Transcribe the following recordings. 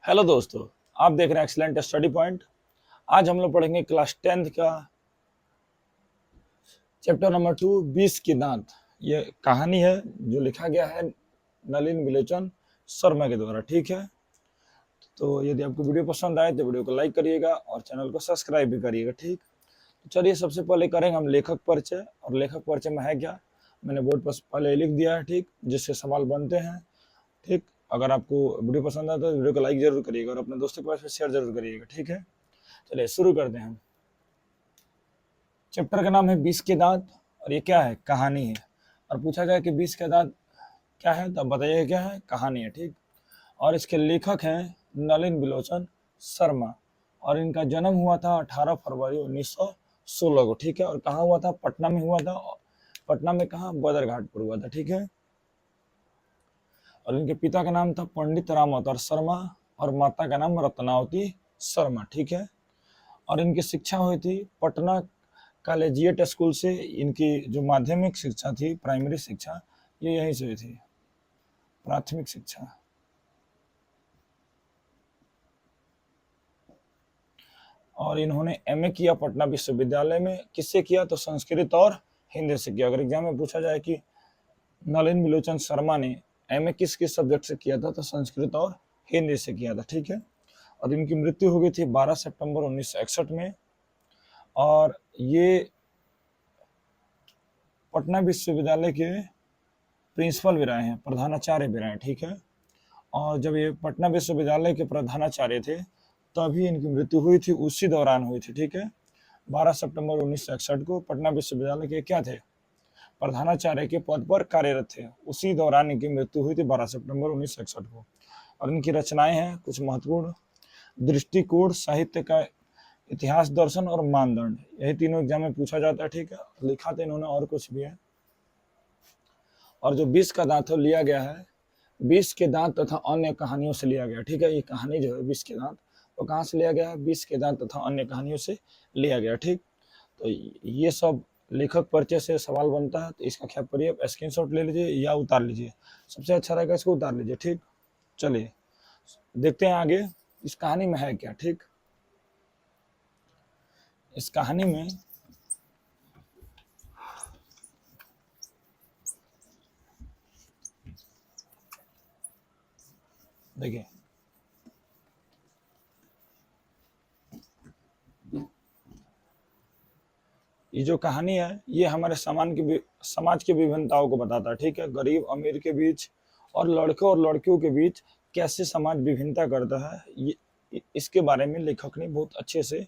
Hello दोस्तों, आप देख रहे हैं एक्सीलेंट स्टडी पॉइंट। आज हम लोग पढ़ेंगे क्लास 10th का चैप्टर नंबर 2 बीस के दांत। ये कहानी है जो लिखा गया है नलिन विलोचन शर्मा के द्वारा। ठीक है, तो यदि आपको वीडियो पसंद आए तो वीडियो को लाइक करिएगा और चैनल को सब्सक्राइब भी करिएगा। ठीक, तो चलिए सबसे पहले करेंगे हम लेखक परिचय। और लेखक परिचय में है क्या, मैंने बोर्ड पर पहले लिख दिया है, ठीक, जिससे सवाल बनते हैं। ठीक, अगर आपको वीडियो पसंद आता है तो वीडियो को लाइक जरूर करिएगा और अपने दोस्तों के पास शेयर जरूर करिएगा। ठीक है, चलिए शुरू करते हैं हम। चैप्टर का नाम है बीस के दांत और ये क्या है, कहानी है। और पूछा जाए कि बीस के दांत क्या है, तो बताइए क्या है, कहानी है। ठीक, और इसके लेखक हैं नलिन विलोचन शर्मा और इनका जन्म हुआ था 18 फरवरी 1916 को। ठीक है, और कहाँ हुआ था, पटना में हुआ था। पटना में कहाँ, बदरघाट पर हुआ था। ठीक है, और इनके पिता का नाम था पंडित राम अवतार शर्मा और माता का नाम रत्नावती शर्मा। ठीक है, और इनकी शिक्षा हुई थी पटना कॉलेजिएट स्कूल से। इनकी जो माध्यमिक शिक्षा थी, प्राइमरी शिक्षा, ये यहीं से हुई थी, प्राथमिक शिक्षा। और इन्होंने एमए किया पटना विश्वविद्यालय में। किससे किया, तो संस्कृत और हिंदी से किया। अगर एग्जाम में पूछा जाए कि नलिन विलोचन शर्मा ने एमए किस किस सब्जेक्ट से किया था, तो संस्कृत और हिंदी से किया था। ठीक है, और इनकी मृत्यु हो गई थी 12 सितंबर 1961 में। और ये पटना विश्वविद्यालय के प्रिंसिपल भी रहे हैं, प्रधानाचार्य भी रहे हैं। ठीक है, और जब ये पटना विश्वविद्यालय के प्रधानाचार्य थे तभी इनकी मृत्यु हुई थी, उसी दौरान हुई थी। ठीक है, 12 सितंबर 1961 को पटना विश्वविद्यालय के क्या थे, प्रधानाचार्य के पद पर कार्यरत थे। उसी दौरान इनकी मृत्यु हुई थी 12 सितंबर 1961 को। और इनकी रचनाएं हैं कुछ महत्वपूर्ण: दृष्टिकोण, साहित्य का इतिहास, दर्शन और मानदंड। यही तीनों एग्जाम में पूछा जाता है। ठीक है, लिखा था इन्होंने और कुछ भी है। और जो 20 का दांत लिया गया है, 20 के दांत तथा अन्य कहानियों से लिया गया। ठीक है, ये कहानी जो है 20 के दांत, तो कहाँ से लिया गया है, 20 के दांत तथा अन्य कहानियों से लिया गया। ठीक, तो ये सब लेखक परिचय से सवाल बनता है, तो इसका क्या करिए, स्क्रीनशॉट ले लीजिए या उतार लीजिए। सबसे अच्छा रहेगा इसको उतार लीजिए। ठीक, चलिए देखते हैं आगे इस कहानी में है क्या। ठीक, इस कहानी में देखिए, ये जो कहानी है ये हमारे समाज की विभिन्नताओं को बताता है। ठीक है, गरीब अमीर के बीच और लड़के और लड़कियों के बीच कैसे समाज विभिन्नता करता है, ये इसके बारे में लेखक ने बहुत अच्छे से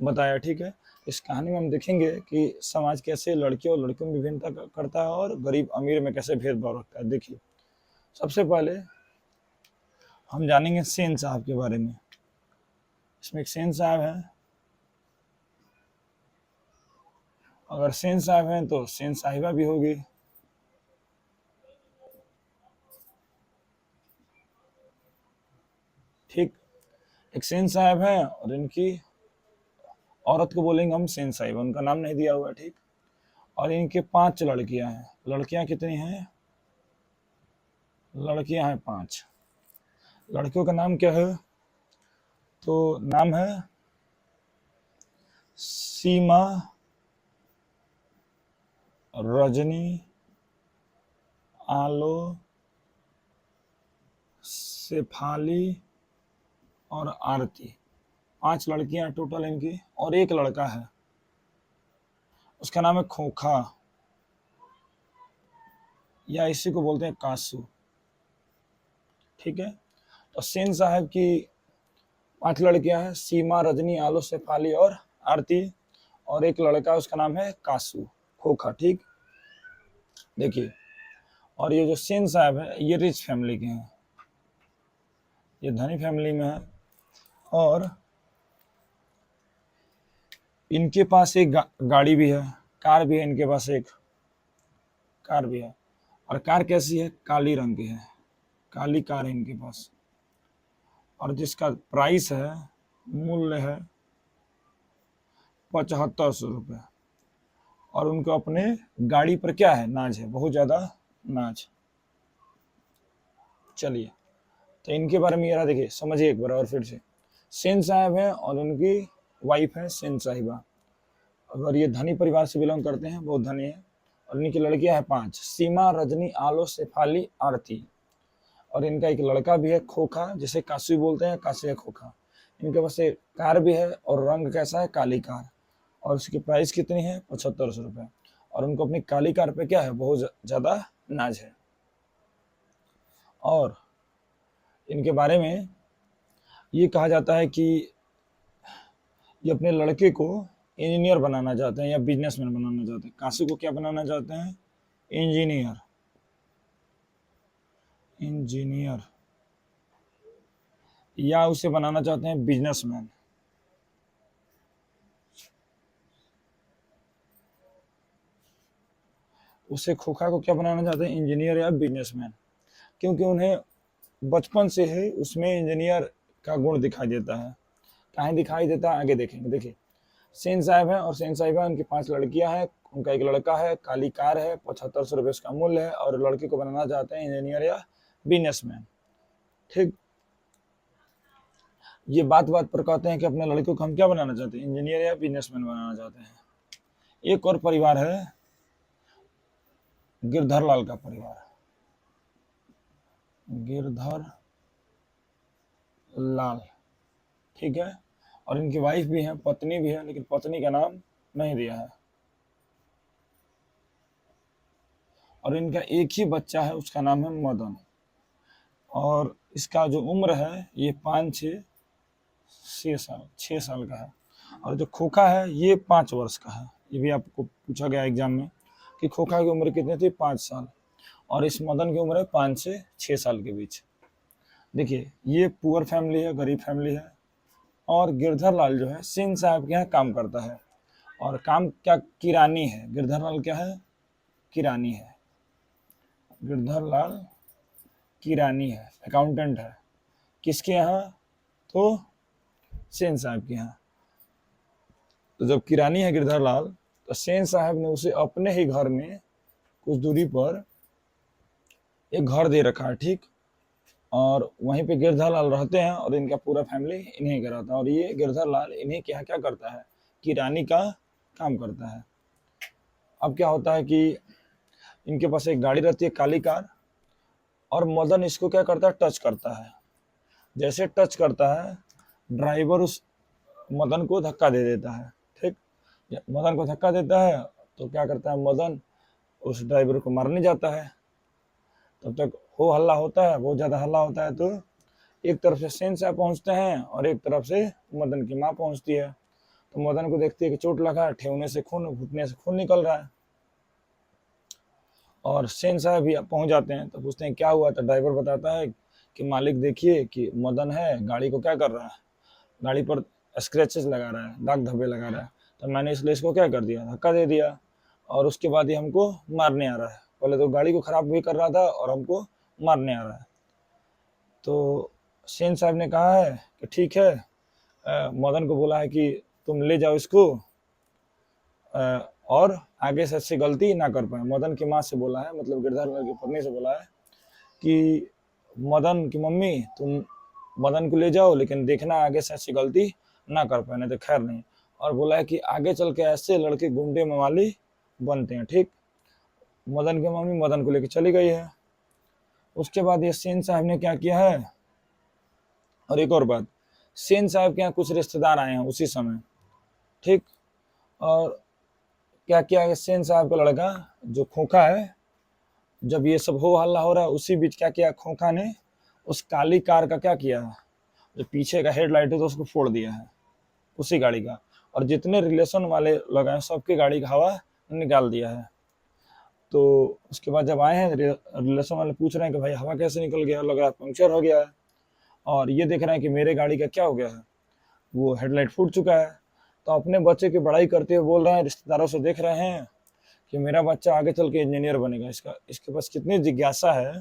बताया। ठीक है, इस कहानी में हम देखेंगे कि समाज कैसे लड़के और लड़कियों में विभिन्नता करता है और गरीब अमीर में कैसे भेदभाव रखता है। देखिए, सबसे पहले हम जानेंगे सेन साहब के बारे में। इसमें एक सेन साहब है, अगर सेन साहब हैं तो सेन साहिबा भी होगी। ठीक, एक सेन साहब हैं और इनकी औरत को बोलेंगे हम सेन साहिबा, उनका नाम नहीं दिया हुआ है। ठीक, और इनके 5 लड़कियां हैं। लड़कियां कितनी हैं, लड़कियां हैं 5। लड़कियों का नाम क्या है, तो नाम है सीमा, रजनी, आलो, शेफाली और आरती। 5 लड़कियां टोटल इनकी, और एक लड़का है, उसका नाम है खोखा, या इसी को बोलते हैं कासू। ठीक है, तो सेन साहब की 5 लड़कियां हैं, सीमा, रजनी, आलो, शेफाली और आरती, और एक लड़का, उसका नाम है कासू, खोखा। ठीक, देखिए, और ये जो सेन साहब है ये रिच फैमिली के हैं, ये धनी फैमिली में है। और इनके पास एक गाड़ी भी है, कार भी है, इनके पास एक कार भी है। और कार कैसी है, काली रंग की है, काली कार है इनके पास। और जिसका प्राइस है, मूल्य है 7500 रुपये। और उनको अपने गाड़ी पर क्या है, नाज है, बहुत ज्यादा नाज। चलिए तो इनके बारे में ये रहा, देखिए समझिए एक बार और फिर से। सेन साहब हैं और उनकी वाइफ है सेन साहिबा, अगर ये धनी परिवार से बिलोंग करते हैं, बहुत धनी है। और इनकी लड़कियां हैं 5, सीमा, रजनी, आलो, शेफाली, आरती। और इनका एक लड़का भी है खोखा, जिसे काशी बोलते हैं, काशी है खोखा। इनके पास एक कार भी है और रंग कैसा है, काली कार। और उसकी प्राइस कितनी है, 7500 रुपये। और उनको अपनी काली कार पे क्या है, बहुत ज्यादा नाज है। और इनके बारे में ये कहा जाता है कि ये अपने लड़के को इंजीनियर बनाना चाहते हैं या बिजनेसमैन बनाना चाहते हैं। काशी को क्या बनाना चाहते हैं, इंजीनियर, इंजीनियर, या उसे बनाना चाहते हैं बिजनेसमैन। उसे खोखा को क्या बनाना चाहते हैं, इंजीनियर या बिजनेसमैन, क्योंकि उन्हें बचपन से ही उसमें इंजीनियर का गुण दिखाई देता है। कहाँ दिखाई देता है, आगे देखेंगे। देखिए सेन साहब हैं और सेन साहिबा, उनकी 5 लड़कियां हैं, उनका एक लड़का है, काली कार है, 7500 रुपये उसका मूल्य है। और लड़के को बनाना चाहते हैं इंजीनियर या बिजनेसमैन। ठीक, ये बात बात पर कहते हैं कि अपने लड़के को हम क्या बनाना चाहते हैं, इंजीनियर या बिजनेसमैन बनाना चाहते हैं। एक और परिवार है, गिरधर लाल का परिवार, गिरधर लाल, ठीक है। और इनकी वाइफ भी है, पत्नी भी है, लेकिन पत्नी का नाम नहीं दिया है। और इनका एक ही बच्चा है, उसका नाम है मदन। और इसका जो उम्र है ये 6 साल का है। और जो खोखा है ये 5 वर्ष का है। ये भी आपको पूछा गया एग्जाम में कि खोखा की उम्र कितनी थी, 5 साल। और इस मदन की उम्र है 5 से 6 साल के बीच। देखिए ये पुअर फैमिली है, गरीब फैमिली है। और गिरधर लाल जो है सिंह साहब के यहाँ काम करता है। और काम क्या, किरानी है। गिरधर लाल क्या है, किरानी है। गिरधर लाल किरानी है, अकाउंटेंट है। किसके यहाँ, तो सेन साहब के यहाँ। तो जब किरानी है गिरधर लाल, तो सेन साहब ने उसे अपने ही घर में कुछ दूरी पर एक घर दे रखा है, ठीक। और वहीं पे गिरधर लाल रहते हैं और इनका पूरा फैमिली इन्हीं का रहता है। और ये गिरधर लाल इन्हीं के यहाँ क्या करता है, किरानी का काम करता है। अब क्या होता है कि इनके पास एक गाड़ी रहती है, काली कार। और मदन इसको क्या करता है, टच करता है। जैसे टच करता है, ड्राइवर उस मदन को धक्का दे देता है, ठीक। मदन को धक्का देता है तो क्या करता है, मदन उस ड्राइवर को मारने जाता है। तब तक हो हल्ला होता है, बहुत ज्यादा हल्ला होता है। तो एक तरफ से सेन साहब पहुंचते हैं और एक तरफ से मदन की माँ पहुंचती है। तो मदन को देखती है कि चोट लगा है, ठेवने से खून, घुटने से खून निकल रहा है। और सेन साहब भी पहुंच जाते हैं। तो पूछते हैं क्या हुआ, तो ड्राइवर बताता है कि मालिक देखिए कि मदन है, गाड़ी को क्या कर रहा है, गाड़ी पर स्क्रैचेस लगा रहा है, दाग धब्बे लगा रहा है। तो मैंने इसलिए इसको क्या कर दिया, धक्का दे दिया। और उसके बाद ये हमको मारने आ रहा है। पहले तो गाड़ी को खराब भी कर रहा था और हमको मारने आ रहा है। तो सेन साहब ने कहा है कि ठीक है, मदन को बोला है कि तुम ले जाओ इसको, और आगे से ऐसी गलती ना कर पाए। मदन की माँ से बोला है, मतलब गिरधर लाल की पत्नी से बोला है कि मदन की मम्मी तुम मदन को ले जाओ, लेकिन देखना आगे से ऐसी गलती ना कर पाए, नहीं तो खैर नहीं। और बोला है कि आगे चल के ऐसे लड़के गुंडे मवाली बनते हैं, ठीक। मदन की मम्मी मदन को लेकर चली गई है। उसके बाद ये सेन साहब ने क्या किया है, और एक और बात, सेन साहब के यहाँ कुछ रिश्तेदार आए हैं उसी समय, ठीक। और क्या किया है, सेन साहब का लड़का जो खोखा है, जब ये सब हो हल्ला हो रहा है उसी बीच क्या किया, खोखा ने उस काली कार का क्या किया, जो पीछे का हेडलाइट है तो उसको फोड़ दिया है, उसी गाड़ी का। और जितने रिलेशन वाले लोग हैं सबकी गाड़ी का हवा निकाल दिया है। तो उसके बाद जब आए हैं, रिलेशन वाले पूछ रहे हैं कि भाई हवा कैसे निकल गया, लग रहा है पंक्चर हो गया है। और ये देख रहे हैं कि मेरे गाड़ी का क्या हो गया है, वो हेडलाइट फूट चुका है। तो अपने बच्चे की बड़ाई करते हुए बोल रहे हैं, रिश्तेदारों से देख रहे हैं कि मेरा बच्चा आगे चल के इंजीनियर बनेगा। इसके पास कितनी जिज्ञासा है,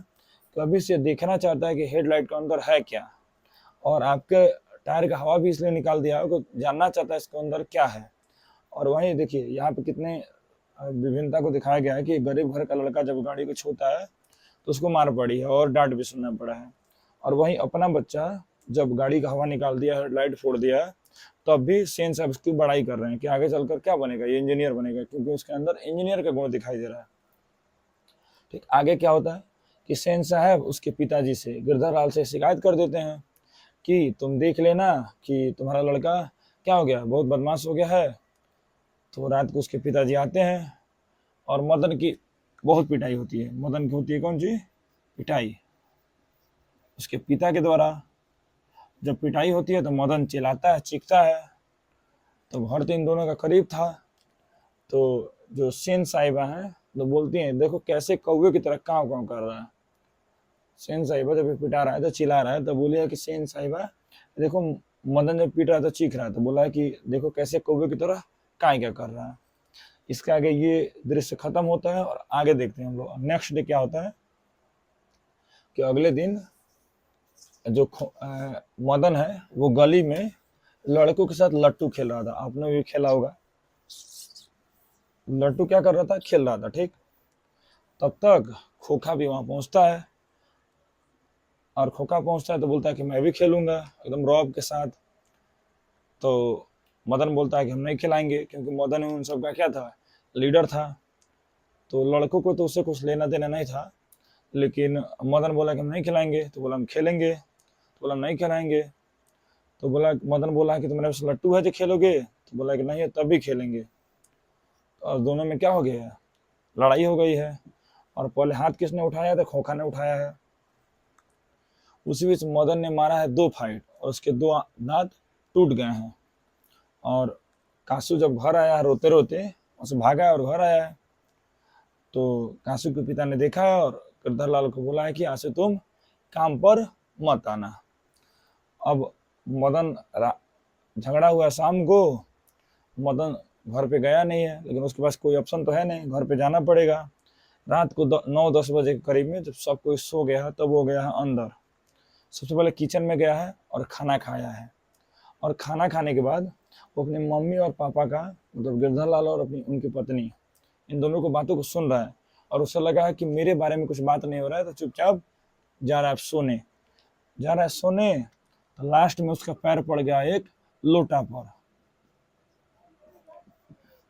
कभी से देखना चाहता है कि हेडलाइट के अंदर है क्या। और आपके टायर का हवा भी इसलिए निकाल दिया है कि जानना चाहता है इसके अंदर क्या है। और वहीं देखिए यहाँ पे कितने विभिन्नता को दिखाया गया है कि गरीब घर का लड़का जब गाड़ी को छूता है तो उसको मार पड़ी है और डांट भी सुनना पड़ा है। और वहीं अपना बच्चा जब गाड़ी का हवा निकाल दिया, हेडलाइट फोड़ दिया, तब भी सेन साहब उसकी बड़ाई कर रहे हैं कि आगे चलकर क्या बनेगा, ये इंजीनियर बनेगा, क्योंकि उसके अंदर इंजीनियर का गुण दिखाई दे रहा है। ठीक, आगे क्या होता है कि सेन साहब उसके पिताजी से, गिरधर लाल से शिकायत कर देते हैं कि तुम देख लेना कि तुम्हारा लड़का क्या हो गया, बहुत बदमाश हो गया है। तो रात को उसके पिताजी आते हैं और मदन की बहुत पिटाई होती है। मदन की होती है कौन सी पिटाई? उसके पिता के द्वारा। जब पिटाई होती है तो मदन चिल्लाता है, चीखता है। तो घर तो इन दोनों का करीब था। तो जो सेन साहिबा हैं तो बोलती हैं, देखो कैसे कौवे की तरह काँव काँव कर रहा है। सेन साहिबा जब पिटा रहा है तो चिल्ला रहा है, तो बोलिए कि सेन साहिबा देखो, मदन जब पीट रहा है तो चीख रहा है, तो बोला कि देखो कैसे कौवे की तरह काय क्या कर रहा है। इसके आगे ये दृश्य खत्म होता है और आगे देखते हैं हम लोग। नेक्स्ट डे क्या होता है कि अगले दिन जो मदन है वो गली में लड़कों के साथ लट्टू खेल रहा था। आपने भी खेला होगा। लट्टू क्या कर रहा था, खेल रहा था। ठीक, तब तक खोखा भी वहां पहुंचता है और खोखा पहुंचता है तो बोलता है कि मैं भी खेलूंगा, एकदम रौब के साथ। तो मदन बोलता है कि हम नहीं खिलाएंगे, क्योंकि मदन उन सबका क्या था, लीडर था। तो लड़कों को तो उससे कुछ लेना देना नहीं था, लेकिन मदन बोला कि हम नहीं खिलाएंगे। तो बोला हम खेलेंगे। तो बोला हम नहीं खिलाएंगे। तो बोला, मदन बोला कि तुम्हारे पास लट्टू है जो खेलोगे? तो बोला कि नहीं है, तब भी खेलेंगे। और दोनों में क्या हो गया है, लड़ाई हो गई है। और पहले हाथ किसने उठाया था, खोखा ने उठाया है। उसी बीच मदन ने मारा है 2 फाइट और उसके 2 दांत टूट गए हैं। और कासू जब घर आया रोते रोते, उसे भागा और घर आया है, तो कासू के पिता ने देखा और गिरधर लाल को बोला है कि आज से तुम काम पर मत आना। अब मदन झगड़ा हुआ शाम को, मदन घर पे गया नहीं है, लेकिन उसके पास कोई ऑप्शन तो है नहीं, घर पे जाना पड़ेगा। रात को 9-10 बजे के करीब में जब सब कोई सो गया है, तब वो गया है अंदर। सबसे पहले किचन में गया है और खाना खाया है। और खाना खाने के बाद वो अपनी मम्मी और पापा का, मतलब गिरधर लाल और अपनी उनकी पत्नी, इन दोनों को बातों को सुन रहा है। और उसे लगा है कि मेरे बारे में कुछ बात नहीं हो रहा है, तो चुपचाप जा रहा है सोने। जा रहा है सोने, तो लास्ट में उसका पैर पड़ गया एक लोटा पर।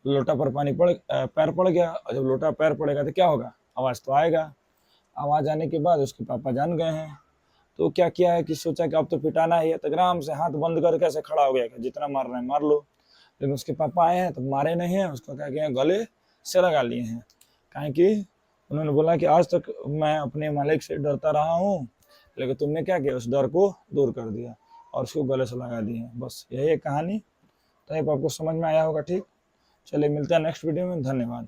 लोटा पर पैर पड़ गया। और जब लोटा पैर पड़ेगा तो क्या होगा, आवाज तो आएगा। आवाज आने के बाद उसके पापा जान गए हैं। तो क्या किया है कि सोचा कि अब तो पिटाना ही है, तो आराम से हाथ बंद करके ऐसे खड़ा हो गया कि जितना मारना है मार लो। लेकिन उसके पापा आए हैं तो मारे नहीं है, उसको क्या किया, गले से लगा लिए हैं। कहें कि उन्होंने बोला कि आज तक मैं अपने मालिक से डरता रहा हूँ, लेकिन तुमने क्या किया, उस डर को दूर कर दिया और उसको गले से लगा दिए। बस यही एक कहानी। तो आपको समझ में आया होगा। ठीक, चलिए मिलते हैं नेक्स्ट वीडियो में। धन्यवाद।